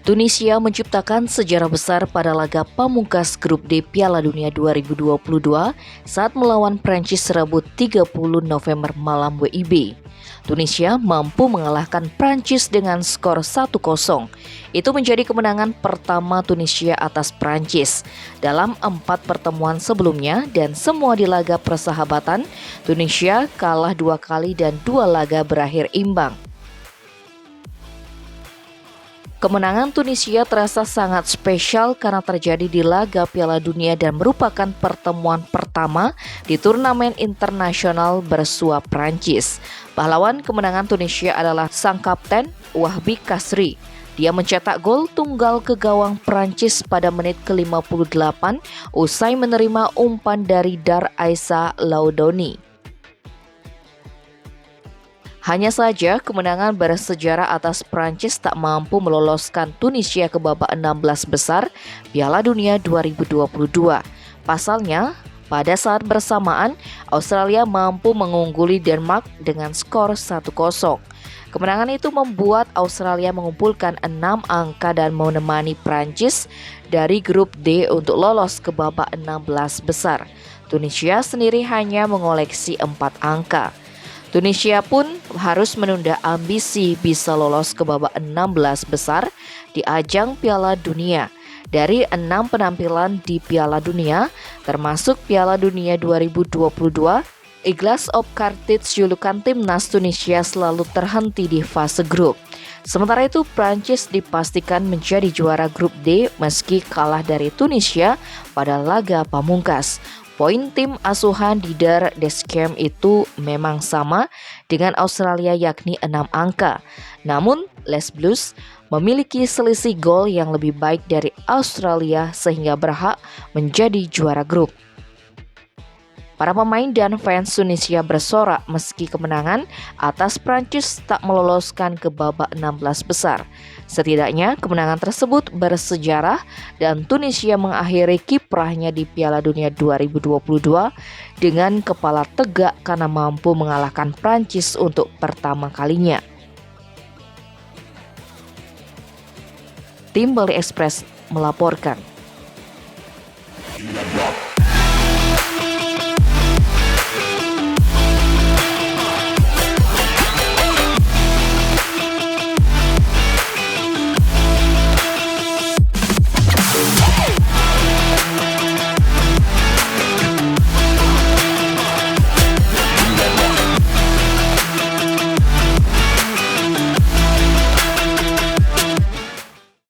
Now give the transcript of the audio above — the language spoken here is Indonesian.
Tunisia menciptakan sejarah besar pada laga pamungkas Grup D Piala Dunia 2022 saat melawan Prancis Rabu 30 November malam WIB. Tunisia mampu mengalahkan Prancis dengan skor 1-0. Itu menjadi kemenangan pertama Tunisia atas Prancis. Dalam 4 pertemuan sebelumnya dan semua di laga persahabatan, Tunisia kalah 2 kali dan 2 laga berakhir imbang. Kemenangan Tunisia terasa sangat spesial karena terjadi di laga Piala Dunia dan merupakan pertemuan pertama di turnamen internasional bersua Prancis. Pahlawan kemenangan Tunisia adalah sang kapten Wahbi Khazri. Dia mencetak gol tunggal ke gawang Prancis pada menit ke-58 usai menerima umpan dari Dar Aissa Laudoni. Hanya saja kemenangan bersejarah atas Prancis tak mampu meloloskan Tunisia ke babak 16 besar Piala Dunia 2022. Pasalnya, pada saat bersamaan Australia mampu mengungguli Denmark dengan skor 1-0. Kemenangan itu membuat Australia mengumpulkan 6 angka dan menemani Prancis dari grup D untuk lolos ke babak 16 besar. Tunisia sendiri hanya mengoleksi 4 angka. Tunisia pun harus menunda ambisi bisa lolos ke babak 16 besar di ajang Piala Dunia. Dari 6 penampilan di Piala Dunia, termasuk Piala Dunia 2022, A Glass of Carthage julukan timnas Tunisia selalu terhenti di fase grup. Sementara itu, Prancis dipastikan menjadi juara grup D meski kalah dari Tunisia pada laga pamungkas. Poin tim asuhan Didier Deschamps itu memang sama dengan Australia yakni 6 angka. Namun, Les Bleus memiliki selisih gol yang lebih baik dari Australia sehingga berhak menjadi juara grup. Para pemain dan fans Tunisia bersorak meski kemenangan atas Prancis tak meloloskan ke babak 16 besar. Setidaknya kemenangan tersebut bersejarah dan Tunisia mengakhiri kiprahnya di Piala Dunia 2022 dengan kepala tegak karena mampu mengalahkan Prancis untuk pertama kalinya. Tim Bali Express melaporkan.